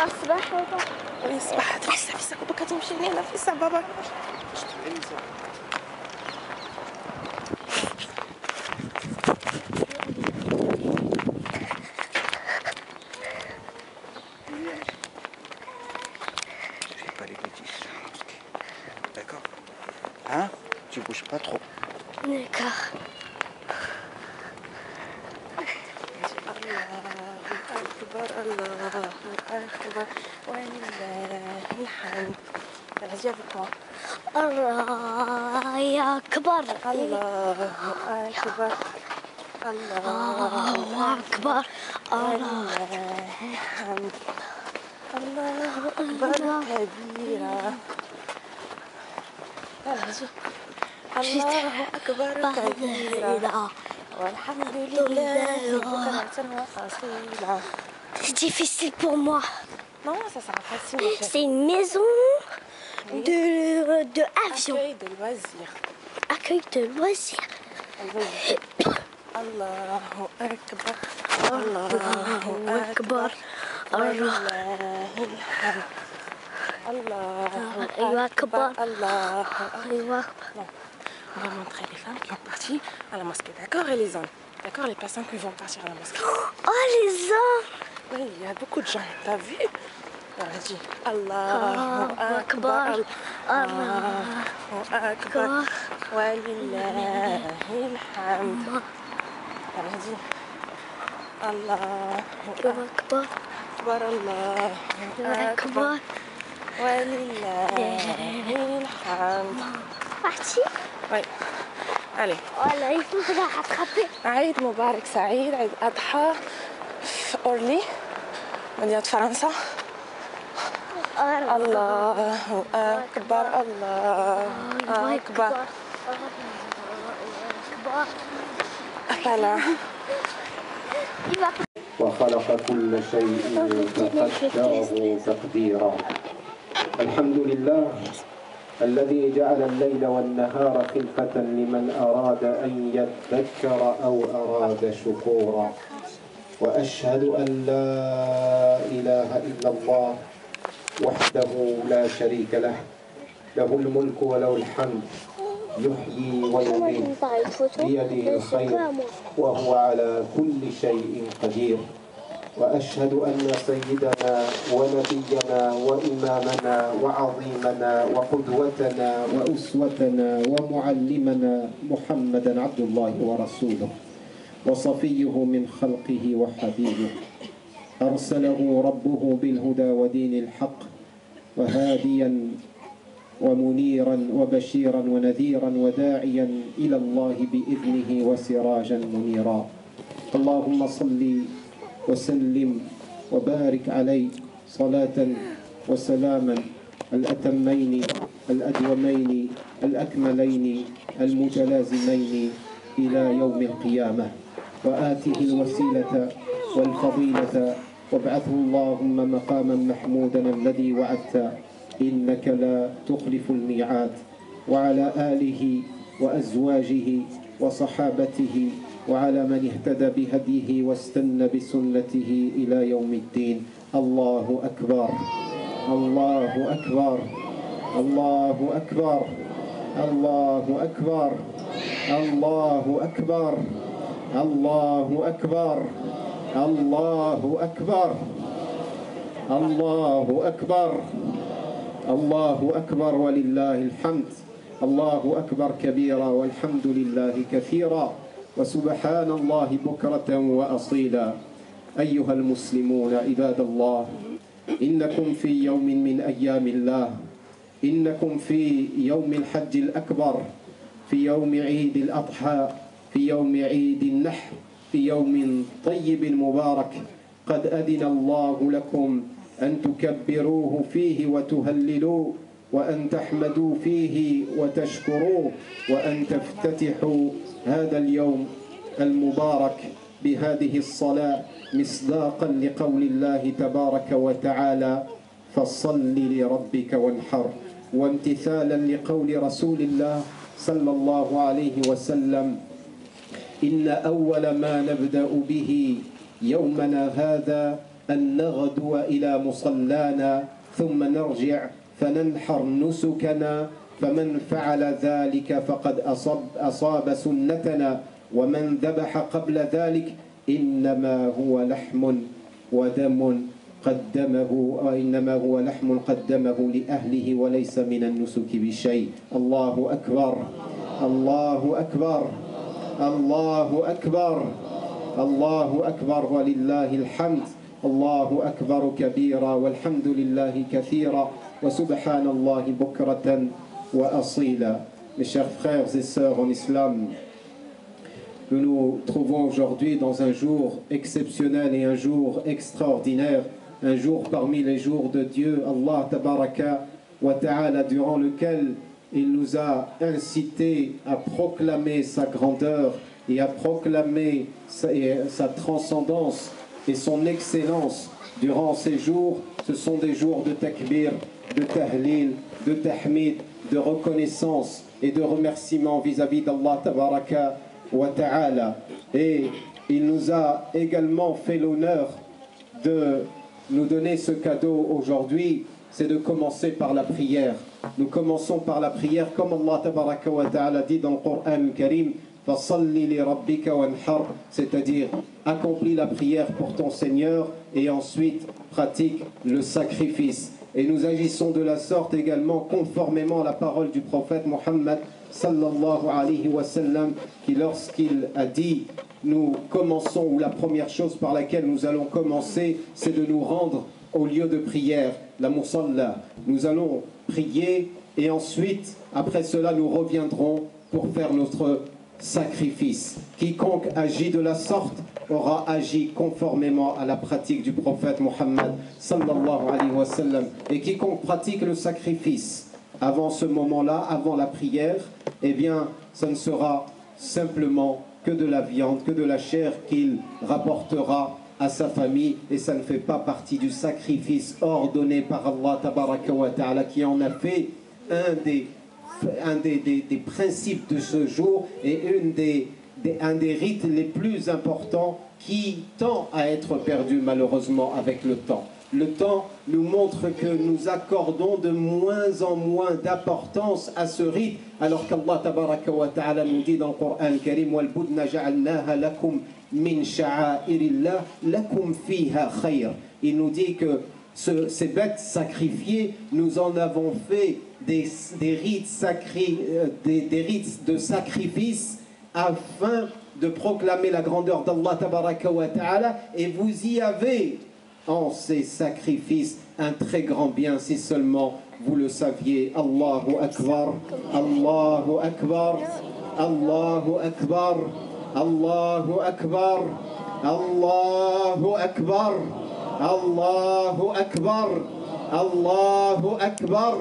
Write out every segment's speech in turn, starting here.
الصباح وين الصباح؟ تفيسا فيسا كوبا كتمشي لينا فيسا بابا. D'accord. Hein? Tu bouges pas trop. D'accord. الله أكبر ولله الحمد. vas-y avec moi. الله أكبر. الله أكبر. الله أكبر. ولله الحمد. الله أكبر كبيرا. الله أكبر كبيرا والحمد لله بكرة وأصيلا. C'est difficile pour moi. Non, ça sera facile. C'est une maison de avion. Accueil de loisirs. Accueil de loisirs. Allahu Akbar. Allahu Akbar. Allahu Akbar. Allahu Akbar. On va montrer les femmes qui ont parti à la mosquée, d'accord? Et les hommes, d'accord? Les personnes qui vont partir à la mosquée. Oh, les hommes! Oui, il y a beaucoup de gens, t'as vu? Vas-y. Allahu Akbar. Allahu Akbar. Walillahil hamd. Vas-y. Allahu Akbar. Allahu Akbar. Walillahil hamd. Parti? Oui. Allez. Voilà, il faut la rattraper. عيد مبارك سعيد، عيد أضحى في أورلي مدينة فرنسا. الله أكبر. الله أكبر. أفلا. وخلق كل شيء فقدره تقديرا. الحمد لله الذي جعل الليل والنهار خلفة لمن أراد أن يذكر أو أراد شكورا. وأشهد أن لا إله إلا الله وحده لا شريك له، له الملك وله الحمد، يحيي ويميت، بيده الخير وهو على كل شيء قدير. وأشهد أن سيدنا ونبينا وإمامنا وعظيمنا وقدوتنا وأسوتنا ومعلمنا محمدا عبد الله ورسوله وصفيه من خلقه وحبيبه، أرسله ربه بالهدى ودين الحق وهاديا ومنيرا وبشيرا ونذيرا وداعيا إلى الله بإذنه وسراجا منيرا. اللهم صل وسلم وبارك عليه صلاة وسلاما الأتمين الأدومين الأكملين المتلازمين إلى يوم القيامة، وآته الوسيلة والفضيلة وابعثه اللهم مقاما محمودا الذي وعدت إنك لا تخلف الميعاد. وعلى آله وأزواجه وصحابته وعلى من اهتدى بهديه واستنى بسنته إلى يوم الدين. الله أكبر. الله أكبر. الله أكبر. الله أكبر. الله أكبر. الله أكبر. الله أكبر. الله أكبر. الله أكبر ولله الحمد. الله أكبر كبيرا والحمد لله كثيرا وسبحان الله بكرة وأصيلا. أيها المسلمون عباد الله، إنكم في يوم من أيام الله، إنكم في يوم الحج الأكبر، في يوم عيد الأضحى، في يوم عيد النحر، في يوم طيب مبارك قد أذن الله لكم أن تكبروه فيه وتهللوه، وأن تحمدوا فيه وتشكروه، وأن تفتتحوا هذا اليوم المبارك بهذه الصلاة مصداقا لقول الله تبارك وتعالى فصل لربك وانحر، وامتثالا لقول رسول الله صلى الله عليه وسلم إن أول ما نبدأ به يومنا هذا أن نغدو إلى مصلانا ثم نرجع فننحر نسكنا فمن فعل ذلك فقد أصاب سنتنا ومن ذبح قبل ذلك إنما هو لحم ودم قدمه وإنما هو لحم قدمه لأهله وليس من النسك بشيء. الله أكبر الله أكبر الله أكبر الله أكبر ولله الحمد. الله أكبر كبيرا والحمد لله كثيرا وسبحان الله بكرة وأصيلا. Mes chers frères et sœurs en islam, nous nous trouvons aujourd'hui dans un jour exceptionnel et un jour extraordinaire, un jour parmi les jours de Dieu, Allah Tabaraka wa Ta'ala, durant lequel il nous a incité à proclamer sa grandeur et à proclamer sa transcendance et son excellence durant ces jours. Ce sont des jours de takbir, de tahlil, de tahmid, de reconnaissance et de remerciement vis-à-vis d'Allah Tabaraka wa Ta'ala. Et il nous a également fait l'honneur de nous donner ce cadeau aujourd'hui, c'est de commencer par la prière. Nous commençons par la prière comme Allah Tabaraka wa Ta'ala dit dans le Coran Karim, Fasalli li rabbika wanhar, c'est-à-dire accomplis la prière pour ton Seigneur et ensuite pratique le sacrifice. Et nous agissons de la sorte également conformément à la parole du prophète Muhammad sallallahu alayhi wa sallam, qui lorsqu'il a dit nous commençons, ou la première chose par laquelle nous allons commencer, c'est de nous rendre au lieu de prière, la musalla. Nous allons prier et ensuite, après cela, nous reviendrons pour faire notre sacrifice. Quiconque agit de la sorte aura agi conformément à la pratique du prophète Muhammad sallallahu alayhi wa sallam. Et quiconque pratique le sacrifice avant ce moment-là, avant la prière, eh bien, ce ne sera simplement que de la viande, que de la chair qu'il rapportera à sa famille, et ça ne fait pas partie du sacrifice ordonné par Allah Tabaraka wa Ta'ala, qui en a fait un des principes de ce jour et un des rites les plus importants qui tend à être perdu malheureusement avec le temps. Le temps nous montre que nous accordons de moins en moins d'importance à ce rite, alors qu'Allah Tabaraka wa Ta'ala nous dit dans le Coran Karim, Wal budna ja'alnaha lakum min sha'airillah lakum fiha khayr. Il nous dit que ces bêtes sacrifiées, nous en avons fait des rites sacrés, des rites de sacrifice afin de proclamer la grandeur d'Allah Tabaraka wa Ta'ala, et vous y avez en ces sacrifices un très grand bien si seulement vous le saviez. Allahu Akbar, Allahu Akbar, Allahu Akbar, Allahu Akbar, Allahu Akbar, Allahu Akbar, Allahu Akbar,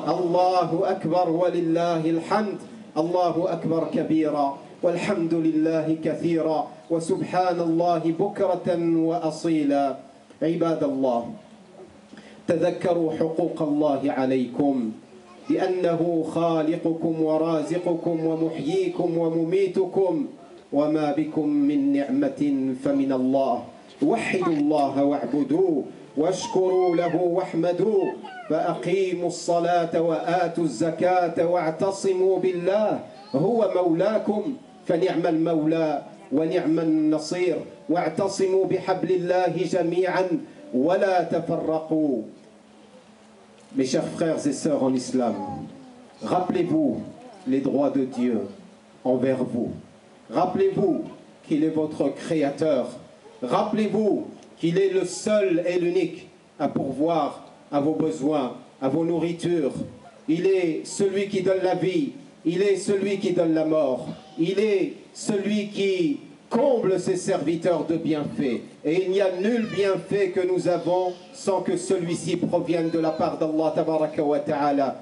Allahu Akbar, walillahi alhamd. Allahu Akbar kabira, walhamdulillahi kathira, wa subhanallahi bukratan wa asila. عباد الله، تذكروا حقوق الله عليكم بأنه خالقكم ورازقكم ومحييكم ومميتكم، وما بكم من نعمة فمن الله. وحدوا الله واعبدوه واشكروا له واحمدوه، فأقيموا الصلاة وآتوا الزكاة واعتصموا بالله هو مولاكم فنعم المولى ونعم النصير، واعتصموا بحبل الله جميعا ولا تفرقوا. Mes chers frères et sœurs en islam, rappelez-vous les droits de Dieu envers vous. Rappelez-vous qu'il est votre créateur. Rappelez-vous qu'il est le seul et l'unique à pourvoir à vos besoins, à vos nourritures. Il est celui qui donne la vie, il est celui qui donne la mort, il est celui qui comble ses serviteurs de bienfaits. Et il n'y a nul bienfait que nous avons sans que celui-ci provienne de la part d'Allah Tabaraka wa Ta'ala.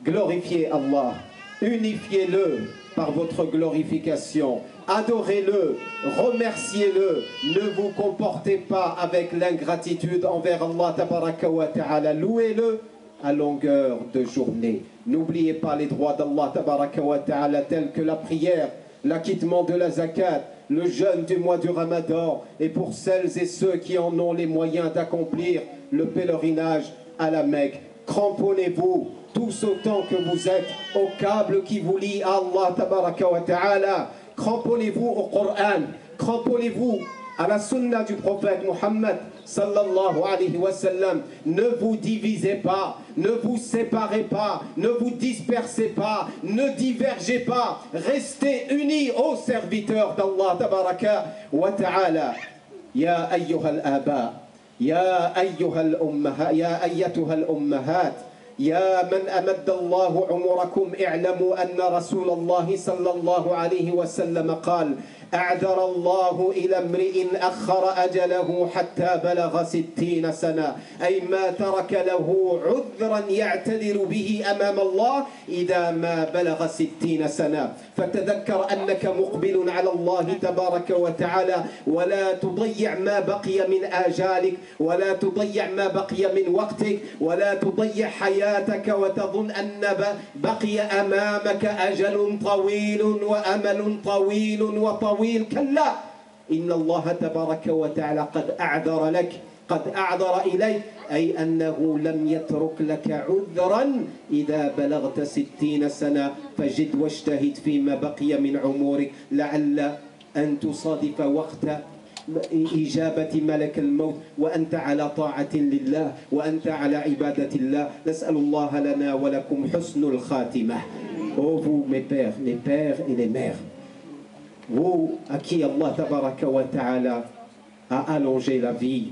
Glorifiez Allah, unifiez-le par votre glorification, adorez-le, remerciez-le, ne vous comportez pas avec l'ingratitude envers Allah Tabaraka wa Ta'ala, louez-le à longueur de journée. N'oubliez pas les droits d'Allah Tabaraka wa Ta'ala tels que la prière, l'acquittement de la zakat, le jeûne du mois du Ramadan, et pour celles et ceux qui en ont les moyens d'accomplir le pèlerinage à la Mecque. Cramponnez-vous tous autant que vous êtes au câble qui vous lie à Allah tabaraka wa ta'ala. Cramponnez-vous au Coran, cramponnez-vous à la sunna du prophète Muhammad sallallahu alayhi wa sallam. Ne vous divisez pas, ne vous séparez pas, ne vous dispersez pas, ne divergez pas. Restez unis aux serviteurs d'Allah tabaraka wa ta'ala. Ya ayyuhal aba, ya ayyuhal ummahat, ya ayyatuhal ummahat, يا من أمد الله عمركم اعلموا أن رسول الله صلى الله عليه وسلم قال أعذر الله إلى امرئ أخر أجله حتى بلغ 60 سنة، أي ما ترك له عذرا يعتذر به أمام الله إذا ما بلغ 60 سنة. فتذكر أنك مقبل على الله تبارك وتعالى، ولا تضيع ما بقي من آجالك، ولا تضيع ما بقي من وقتك، ولا تضيع حياتك وتظن أن بقي أمامك أجل طويل وأمل طويل وطويل. كلا إن الله تبارك وتعالى قد أعذر لك، قد أعذر إليك، أي أنه لم يترك لك عذرا إذا بلغت 60 سنة. فجد واجتهد فيما بقي من عمرك لعل أن تصادف وقت إجابة ملك الموت وأنت على طاعة لله وأنت على عبادة الله. نسأل الله لنا ولكم حسن الخاتمة. Oh vous mes pères et les mères, vous à qui Allah tabaraka wa ta'ala a allongé la vie,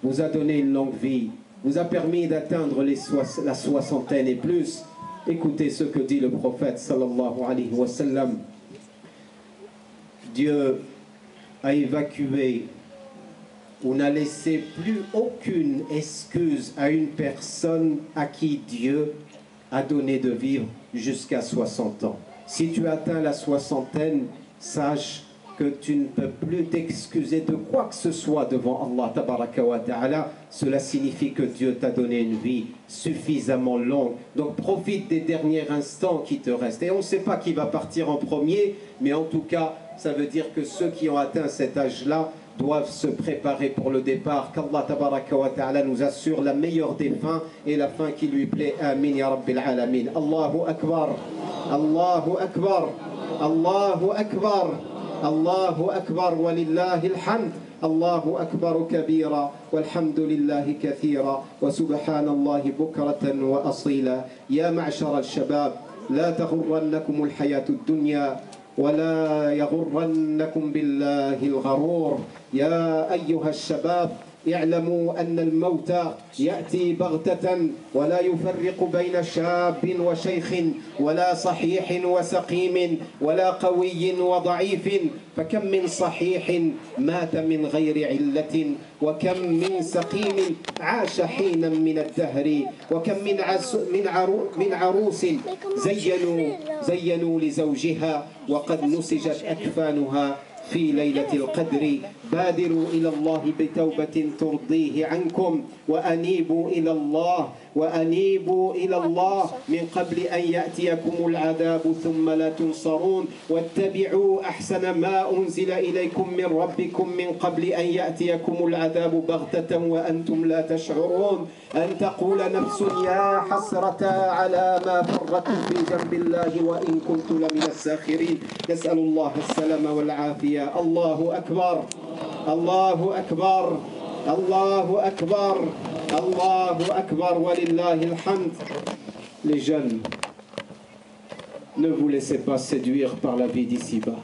vous a donné une longue vie, vous a permis d'atteindre la soixantaine et plus. Écoutez ce que dit le prophète sallallahu alayhi wa sallam. Dieu a évacué ou n'a laissé plus aucune excuse à une personne à qui Dieu a donné de vivre jusqu'à 60 ans. Si tu atteins la soixantaine, sache que tu ne peux plus t'excuser de quoi que ce soit devant Allah tabaraka wa ta'ala. Cela signifie que Dieu t'a donné une vie suffisamment longue. Donc profite des derniers instants qui te restent. Et on ne sait pas qui va partir en premier, mais en tout cas, ça veut dire que ceux qui ont atteint cet âge-là doivent se préparer pour le départ. Qu'Allah tabaraka wa ta'ala nous assure la meilleure des fins et la fin qui lui plaît. Amin ya rabbil alamin. Allahu akbar, Allahu akbar, Allahu akbar, Allahu akbar, walillahi alhamd. الله أكبر كبيرا والحمد لله كثيرا وسبحان الله بكرة وأصيلا. يا معشر الشباب، لا تغرنكم الحياة الدنيا ولا يغرنكم بالله الغرور. يا أيها الشباب، اعلموا أن الموت يأتي بغتة ولا يفرق بين شاب وشيخ ولا صحيح وسقيم ولا قوي وضعيف. فكم من صحيح مات من غير علة، وكم من سقيم عاش حينا من الدهر، وكم من عروس زينوا لزوجها وقد نسجت أكفانها في ليلة القدر. بادروا إلى الله بتوبة ترضيه عنكم، وأنيبوا إلى الله من قبل أن يأتيكم العذاب ثم لا تنصرون. واتبعوا أحسن ما أنزل إليكم من ربكم من قبل أن يأتيكم العذاب بغتة وأنتم لا تشعرون. أن تقول نفس يا حسرة على ما فرطت في جنب الله وإن كنت لمن الساخرين. نسأل الله السلامة والعافية. الله أكبر، الله أكبر، الله أكبر، الله أكبر ولله الحمد. Les jeunes, ne vous laissez pas séduire par la vie d'ici-bas.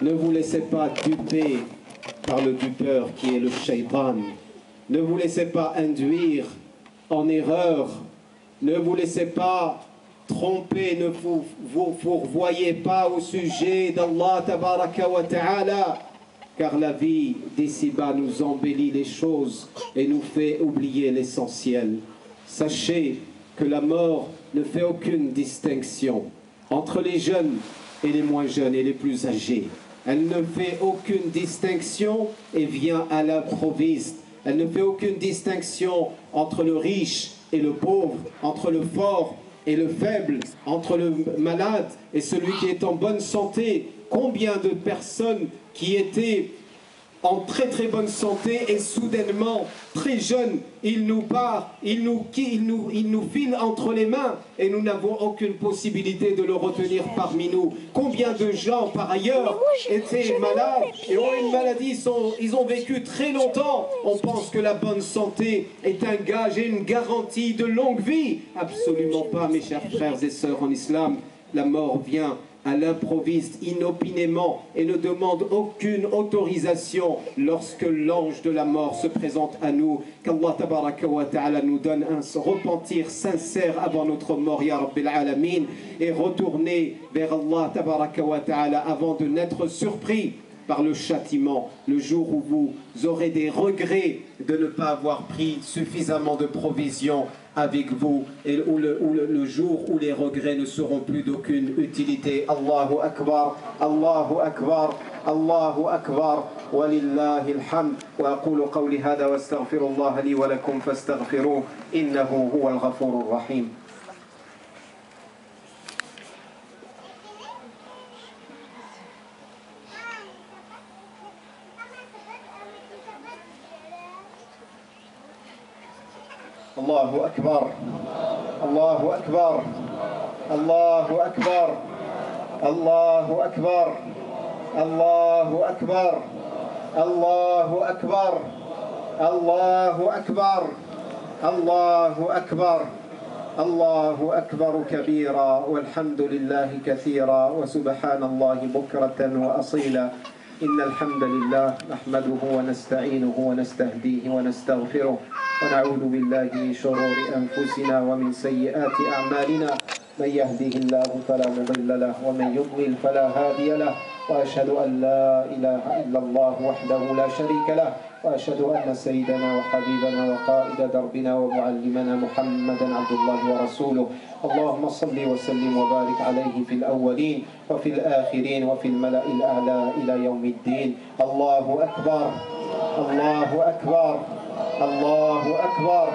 Ne vous laissez pas duper par le dupeur qui est le shaitan. Ne vous laissez pas induire en erreur. Ne vous laissez pas tromper. Ne vous fourvoyez pas au sujet d'Allah tabaraka wa ta'ala. Car la vie d'ici-bas nous embellit les choses et nous fait oublier l'essentiel. Sachez que la mort ne fait aucune distinction entre les jeunes et les moins jeunes et les plus âgés. Elle ne fait aucune distinction et vient à l'improviste. Elle ne fait aucune distinction entre le riche et le pauvre, entre le fort et le faible, entre le malade et celui qui est en bonne santé. Combien de personnes qui étaient en très très bonne santé et soudainement, très jeunes, il nous part, il nous file entre les mains et nous n'avons aucune possibilité de le retenir parmi nous. Combien de gens par ailleurs étaient malades et ont une maladie, ils ont vécu très longtemps. On pense que la bonne santé est un gage et une garantie de longue vie. Absolument pas, mes chers frères et sœurs en islam. La mort vient à l'improviste, inopinément, et ne demande aucune autorisation lorsque l'ange de la mort se présente à nous. Qu'Allah tabaraka wa ta'ala nous donne un repentir sincère avant notre mort, ya Rabbil Alamin, et retourner vers Allah tabaraka wa ta'ala avant de n'être surpris par le châtiment, le jour où vous aurez des regrets de ne pas avoir pris suffisamment de provisions avec vous, et le jour où les regrets ne seront plus d'aucune utilité. Allahu Akbar, Allahu Akbar, Allahu Akbar, walillahi alhamd. Wa aqulu qawli hada wa astaghfirullah li wa lakum fastaghfiruh, innahu huwa al-ghafurur rahim. الله أكبر الله أكبر الله أكبر الله أكبر الله أكبر الله أكبر الله أكبر الله أكبر الله أكبر كبيرا والحمد لله كثيرا وسبحان الله بكرة وأصيلا إن الحمد لله نحمده ونستعينه ونستهديه ونستغفره ونعوذ بالله من شرور أنفسنا ومن سيئات أعمالنا من يهده الله فلا مضل له ومن يضلل فلا هادي له وأشهد أن لا إله إلا الله وحده لا شريك له وأشهد أن سيدنا وحبيبنا وقائد دربنا ومعلمنا محمدا عبد الله ورسوله اللهم صل وسلم وبارك عليه في الأولين وفي الآخرين وفي الملأ الأعلى إلى يوم الدين. الله أكبر الله أكبر الله أكبر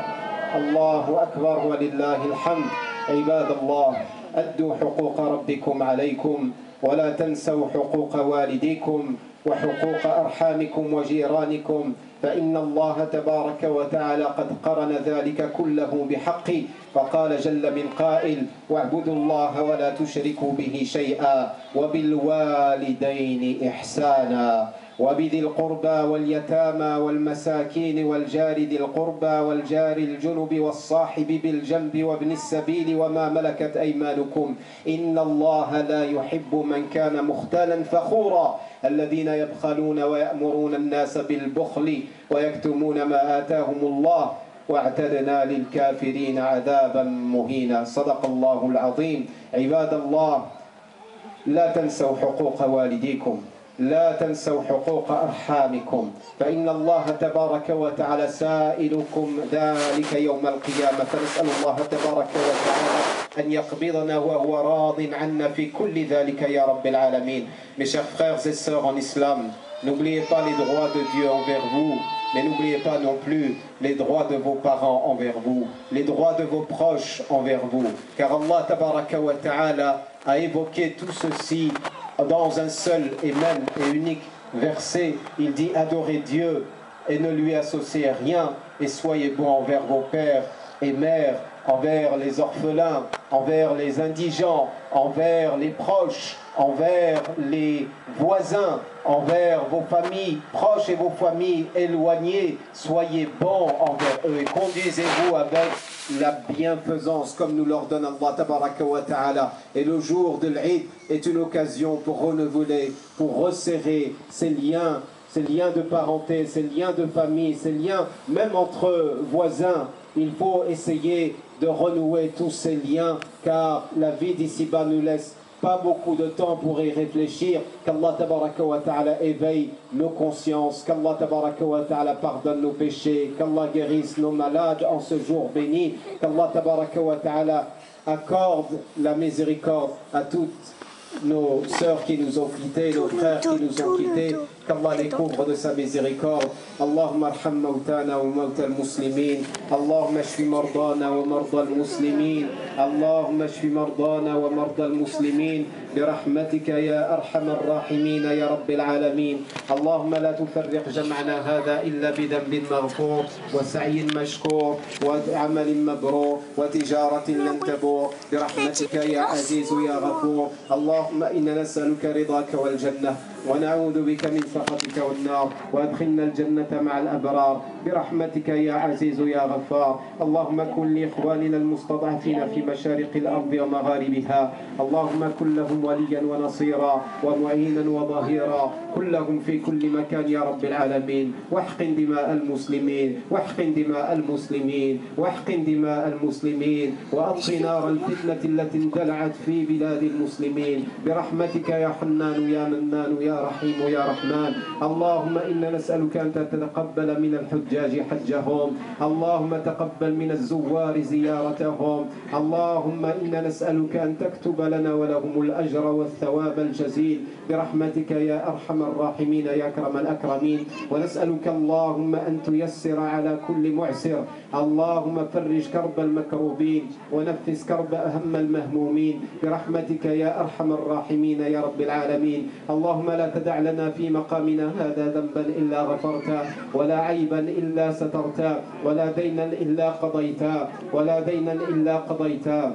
الله أكبر ولله الحمد. عباد الله أدوا حقوق ربكم عليكم ولا تنسوا حقوق والديكم وحقوق أرحامكم وجيرانكم فإن الله تبارك وتعالى قد قرن ذلك كله بحق فقال جل من قائل واعبدوا الله ولا تشركوا به شيئا وبالوالدين إحسانا وبذي القربى واليتامى والمساكين والجار ذي القربى والجار الجنب والصاحب بالجنب وابن السبيل وما ملكت أيمانكم إن الله لا يحب من كان مختالا فخورا الذين يبخلون ويأمرون الناس بالبخل ويكتمون ما آتاهم الله واعتدنا للكافرين عذابا مهينا. صدق الله العظيم. عباد الله لا تنسوا حقوق والديكم لا تنسوا حقوق أرحامكم فإن الله تبارك وتعالى سائلكم ذلك يوم القيامة فنسأل الله تبارك وتعالى أن يقبضنا وهو راض عنا في كل ذلك يا رب العالمين. Mes chers frères et sœurs en islam, n'oubliez pas les droits de Dieu envers vous, mais n'oubliez pas non plus les droits de vos parents envers vous, les droits de vos proches envers vous, car Allah tabaraka wa ta'ala a évoqué tout ceci dans un seul et même et unique verset. Il dit adorez Dieu et ne lui associez rien et soyez bons envers vos pères et mères, envers les orphelins, envers les indigents, envers les proches, envers les voisins, envers vos familles proches et vos familles éloignées. Soyez bons envers eux et conduisez-vous avec la bienfaisance comme nous l'ordonne Allah tabaraka wa ta'ala. Et le jour de l'Eid est une occasion pour renouveler, pour resserrer ces liens de parenté, ces liens de famille, ces liens même entre voisins. Il faut essayer de renouer tous ces liens car la vie d'ici-bas ne laisse pas beaucoup de temps pour y réfléchir. Qu'Allah tabaraka wa ta'ala éveille nos consciences, qu'Allah tabaraka wa ta'ala pardonne nos péchés, qu'Allah guérisse nos malades en ce jour béni, qu'Allah tabaraka wa ta'ala accorde la miséricorde à toutes nos sœurs qui nous ont quittés, nos frères qui nous ont quittés, qu'Allah les couvre de sa miséricorde. Allahumma arham mawtana wa mawta al-muslimin, Allahumma shfi mardana wa marda al-muslimin, Allahumma shfi mardana wa marda al-muslimin, برحمتك يا أرحم الراحمين يا رب العالمين. اللهم لا تفرق جمعنا هذا إلا بذنب مغفور وسعي مشكور وعمل مبرور وتجارة لن تبور برحمتك يا عزيز يا غفور. اللهم إنا نسألك رضاك والجنة ونعوذ بك من سخطك والنار، وادخلنا الجنة مع الأبرار برحمتك يا عزيز يا غفار. اللهم كن لإخواننا المستضعفين في مشارق الأرض ومغاربها، اللهم كن لهم وليا ونصيرا ومعينا وظهيرا، كن لهم في كل مكان يا رب العالمين. واحقن دماء المسلمين، واحقن دماء المسلمين، واحقن دماء المسلمين، وأطفي نار الفتنة التي اندلعت في بلاد المسلمين برحمتك يا حنان يا منان يا رحيم يا رحمن. اللهم إنا نسألك أن تتقبل من الحجاج حجهم، اللهم تقبل من الزوار زيارتهم، اللهم إنا نسألك أن تكتب لنا ولهم الأجر والثواب الجزيل برحمتك يا أرحم الراحمين يا أكرم الأكرمين. ونسألك اللهم أن تيسر على كل معسر، اللهم فرج كرب المكروبين ونفس كرب أهم المهمومين برحمتك يا أرحم الراحمين يا رب العالمين. اللهم لا تدع لنا في مقامنا هذا ذنبا إلا غفرته، ولا عيبا إلا سترته، ولا دينا إلا قضيته، ولا دينا إلا قضيته،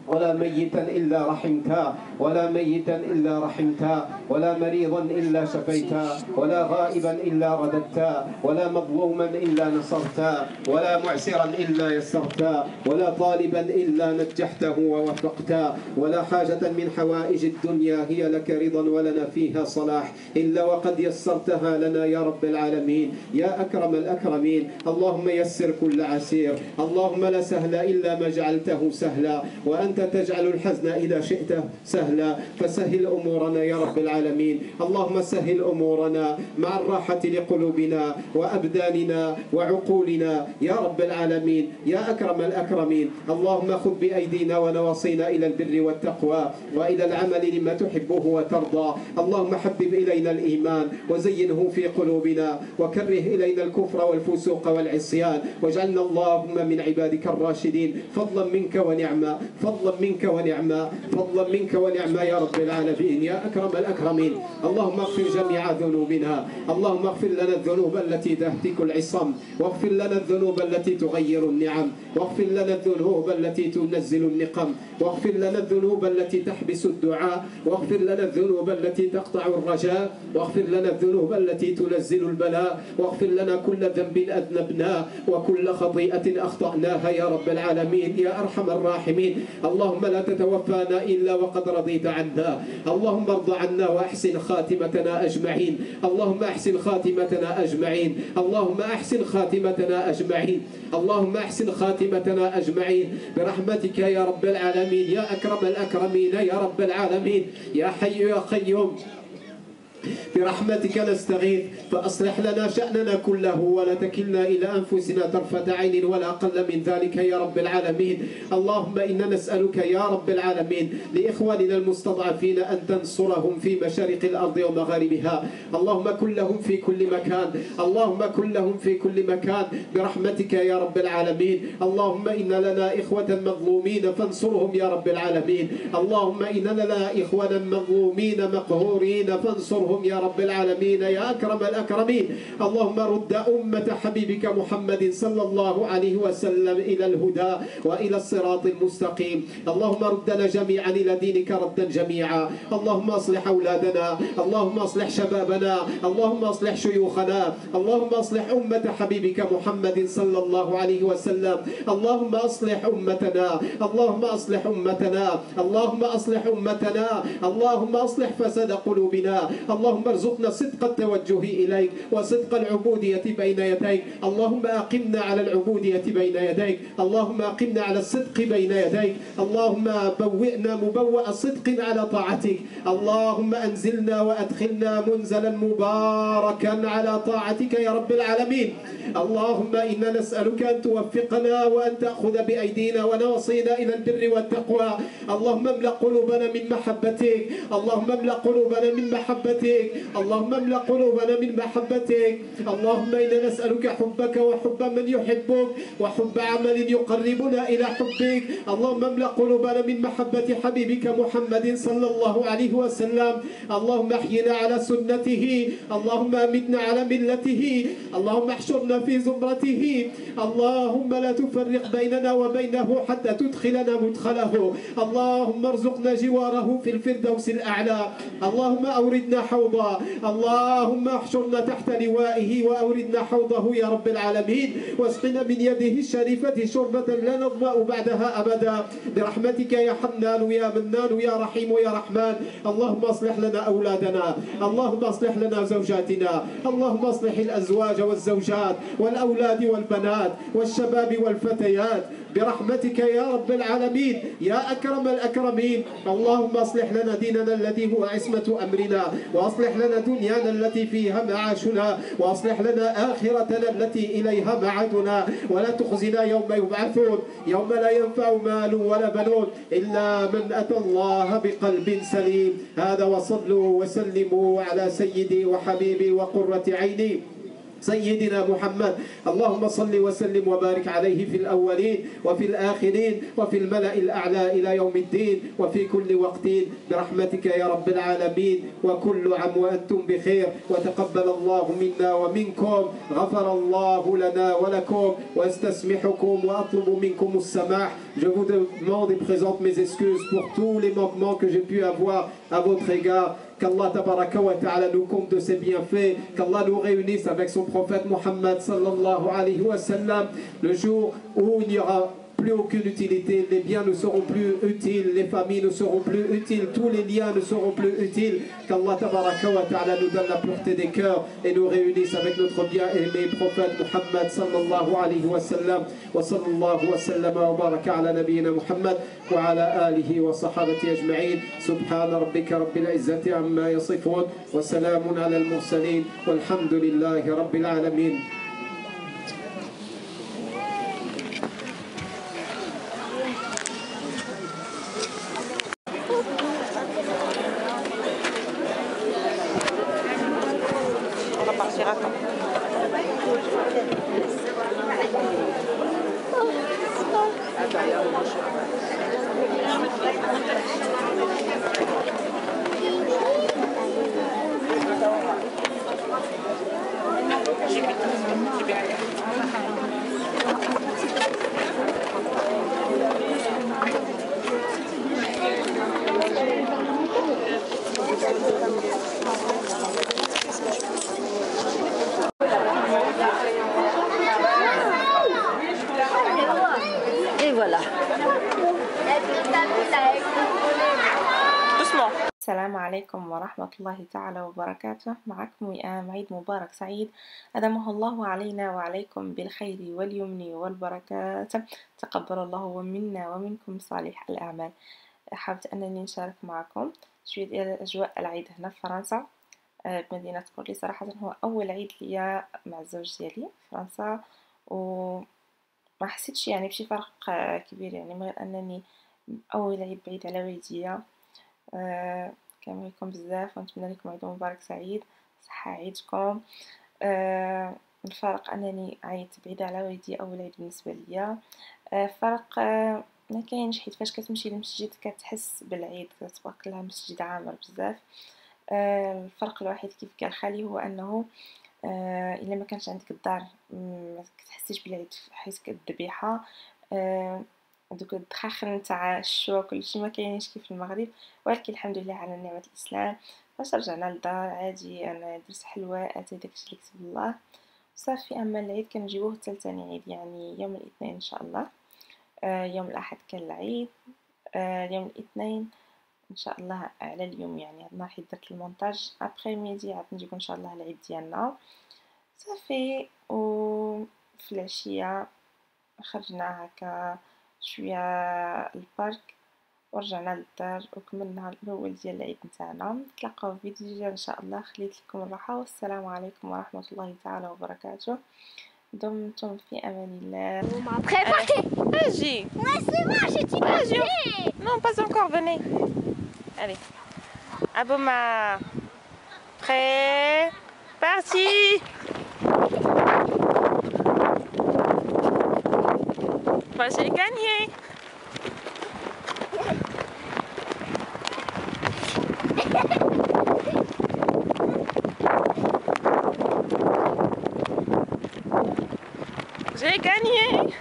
ولا ميتا إلا رحمتا، ولا ميتا إلا رحمتا، ولا مريضا إلا شفيتا، ولا غائبا إلا رددتا، ولا مظلوما إلا نصرتا، ولا معسرا إلا يسرتا، ولا طالبا إلا نجحته ووفقتا، ولا حاجة من حوائج الدنيا هي لك رضا ولنا فيها صلاح إلا وقد يسرتها لنا يا رب العالمين يا أكرم الأكرمين. اللهم يسر كل عسير، اللهم لا سهل إلا ما جعلته سهلا، وأنت تجعل الحزن إذا شئت سهلا، فسهل أمورنا يا رب العالمين. اللهم سهل أمورنا مع الراحة لقلوبنا وأبداننا وعقولنا يا رب العالمين يا أكرم الأكرمين. اللهم خذ بأيدينا ونواصينا إلى البر والتقوى وإلى العمل لما تحبه وترضى. اللهم حبب إلينا الإيمان وزينه في قلوبنا، وكره إلينا الكفر والفسوق والعصيان، واجعلنا اللهم من عبادك الراشدين فضلا منك ونعما، فضلا منك ونعما، فضلا منك ونعما يا رب العالمين يا أكرم الأكرمين. اللهم اغفر جميع ذنوبنا، اللهم اغفر لنا الذنوب التي تهتك العصم، واغفر لنا الذنوب التي تغير النعم، واغفر لنا الذنوب التي تنزل النقم، واغفر لنا الذنوب التي تحبس الدعاء، واغفر لنا الذنوب التي تقطع الرجاء، واغفر لنا الذنوب التي تنزل البلاء، واغفر لنا كل ذنب أذنبناه وكل خطيئة أخطأناها يا رب العالمين يا أرحم الراحمين. اللهم لا تتوفانا إلا وقد رضيت عنا، اللهم ارض عنا وأحسن خاتمتنا أجمعين، اللهم أحسن خاتمتنا أجمعين، اللهم أحسن خاتمتنا أجمعين، اللهم أحسن خاتمتنا أجمعين برحمتك يا رب العالمين يا أكرم الأكرمين يا رب العالمين يا حي يا قيوم. برحمتك نستغيث فأصلح لنا شأننا كله ولا تكلنا إلى أنفسنا طرفة عين ولا أقل من ذلك يا رب العالمين. اللهم إنا نسألك يا رب العالمين لإخواننا المستضعفين أن تنصرهم في مشارق الأرض ومغاربها، اللهم كن لهم في كل مكان، اللهم كن لهم في كل مكان برحمتك يا رب العالمين. اللهم إن لنا إخوة مظلومين فانصرهم يا رب العالمين، اللهم إن لنا إخوانا مظلومين مقهورين فانصرهم يا رب العالمين يا أكرم الأكرمين. اللهم رد أمة حبيبك محمد صلى الله عليه وسلم إلى الهدى وإلى الصراط المستقيم. اللهم ردنا جميعا إلى دينك ردا جميعا. اللهم أصلح أولادنا، اللهم أصلح شبابنا، اللهم أصلح شيوخنا، اللهم أصلح أمة حبيبك محمد صلى الله عليه وسلم. اللهم أصلح أمتنا، اللهم أصلح أمتنا، اللهم أصلح أمتنا، اللهم أصلح فساد قلوبنا، اللهم ارزقنا صدق التوجه إليك وصدق العبودية بين يديك. اللهم أقمنا على العبودية بين يديك، اللهم أقمنا على الصدق بين يديك، اللهم بوئنا مبوأ صدق على طاعتك، اللهم أنزلنا وأدخلنا منزلا مباركا على طاعتك يا رب العالمين. اللهم إنا نسألك أن توفقنا وأن تأخذ بأيدينا ونواصينا إلى البر والتقوى. اللهم املأ قلوبنا من محبتك، اللهم املأ قلوبنا من محبتك، اللهم املأ قلوبنا من محبتك. اللهم إنا نسألك حبك وحب من يحبك وحب عمل يقربنا إلى حبك. اللهم املأ قلوبنا من محبة حبيبك محمد صلى الله عليه وسلم. اللهم احينا على سنته. اللهم امتنا على ملته. اللهم احشرنا في زمرته. اللهم لا تفرق بيننا وبينه حتى تدخلنا مدخله. اللهم ارزقنا جواره في الفردوس الأعلى. اللهم أوردنا حوضه. اللهم احشرنا تحت لوائه وأوردنا حوضه يا رب العالمين، واسقنا من يده الشريفة شربة لا نظمأ بعدها أبدا برحمتك يا حنان يا منان يا رحيم يا رحمن. اللهم اصلح لنا أولادنا. اللهم اصلح لنا زوجاتنا. اللهم اصلح الأزواج والزوجات والأولاد والبنات والشباب والفتيات برحمتك يا رب العالمين يا أكرم الأكرمين. اللهم اصلح لنا ديننا الذي هو عصمة أمرنا، وأصلح لنا دنيانا التي فيها معاشنا، وأصلح لنا آخرتنا التي إليها معادنا، ولا تخزنا يوم يبعثون، يوم لا ينفع مال ولا بنون إلا من أتى الله بقلب سليم. هذا وصلوا وسلموا على سيدي وحبيبي وقرة عيني سيدنا محمد. اللهم صل وسلم وبارك عليه في الأولين وفي الآخرين وفي الملأ الأعلى إلى يوم الدين وفي كل وقت برحمتك يا رب العالمين. وكل عام وأنتم بخير، وتقبل الله منا ومنكم. غفر الله لنا ولكم، واستسمحكم وأطلب منكم السماح. Je vous demande et présente mes excuses pour tous les manquements que j'ai pu avoir à votre égard. Qu'Allah tabaraka wa ta'ala nous compte de ses bienfaits, qu'Allah nous réunisse avec son prophète Mohammed sallallahu alayhi wa sallam le jour où il n'y aura plus aucune utilité, les biens ne seront plus utiles, les familles ne seront plus utiles, tous les liens ne seront plus utiles. Qu'Allah tabaraka wa ta'ala nous donne la pureté des cœurs et nous réunisse avec notre bien-aimé prophète Mohammed sallallahu alayhi wa sallam. Wa sallallahu wa sallama wa baraka ala nabiyyina Muhammad wa ala alihi wa sahabati ajma'in. Subhana rabbika rabbil izzati amma yasifun wa salamun ala al-mursalin walhamdulillahi rabbil alamin. Et voilà. السلام عليكم ورحمة الله تعالى وبركاته. معكم وئام، عيد مبارك سعيد أدمه الله علينا وعليكم بالخير واليمن والبركات. تقبل الله منا ومنكم صالح الأعمال. حابة أنني نشارك معكم شوية ديال أجواء العيد هنا في فرنسا، بمدينة بورلي. صراحة هو أول عيد ليا مع الزوج ديالي في فرنسا، وما حسيتش يعني بشي فرق كبير، يعني من غير أنني أول عيد بعيد على والديا. كنبغيكم بزاف ونتمنى لكم عيد مبارك سعيد، صحة عيدكم. الفرق انني عيطت بعيدة على والدي اول عيد بالنسبه ليا. فرق ما كاينش، حيت فاش كتمشي للمسجد كتحس بالعيد، كتبارك الله مسجد عامر بزاف. الفرق الوحيد كيف قال خالي هو انه الا ما كانش عندك الدار ما كتحسيش بالعيد، حيت الذبيحه دوك الدخاخن تاع الشوا كلشي ما كاينش كيف المغرب. ولكن الحمد لله على نعمه الاسلام. فاش رجعنا للدار عادي انا درت حلوى، اتي داكشي اللي كتب الله صافي. اما العيد كنجيبوه حتى ثاني عيد، يعني يوم الاثنين ان شاء الله. يوم الاحد كان العيد، يوم الاثنين ان شاء الله على اليوم، يعني هاد النهار حيت درت المونتاج ابري ميدي عاد نجيبو ان شاء الله العيد ديالنا صافي. وفي العشيه خرجنا هكا شويه البارك ورجعنا للدار وكملنا النهار الاول ديال العيد نتاعنا. نتلاقاو في فيديو جديد ان شاء الله. خليت لكم الراحه والسلام عليكم ورحمه الله تعالى وبركاته. دمتم في امان الله. Après, partez. Vas-y. Ouais, c'est moi, j'ai dit partez. Non, pas encore, venez. Allez. Aboma. Prêt? Parti! Moi j'ai gagné! J'ai gagné!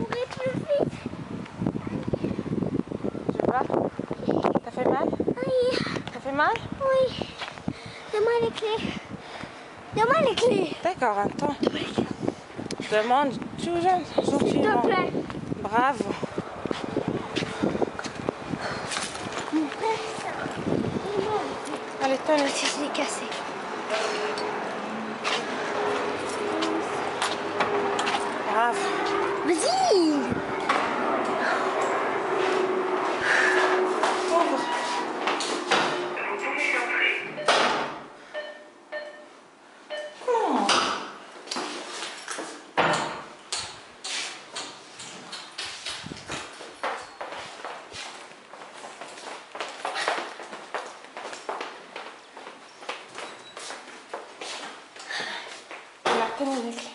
Tu vois? T'as fait mal? Oui, T'as fait mal? oui. Donne-moi les clés. Donne-moi les clés. D'accord, attends. Demande tout S'il te gentiment. plaît. Bravo. Allez, tenez. Si je l'ai cassé. Bravo. Vas-y. Ouvre. Non. Alors, tenez les clés.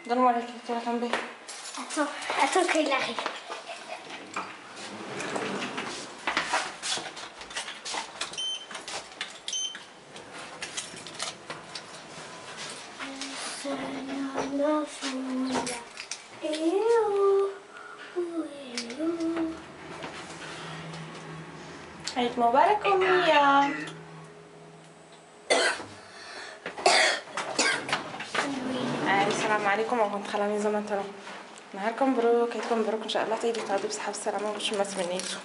Donne-moi les clés, tu vas tomber. Attends qu'il arrive. عيد مبارك أمنية. السلام عليكم ورحمة الله وبركاته. نهاركم مبروك، عيدكم مبروك إن شاء الله تعيدوا تعودوا بصحة والسلامة وباش ما تمنيتوا.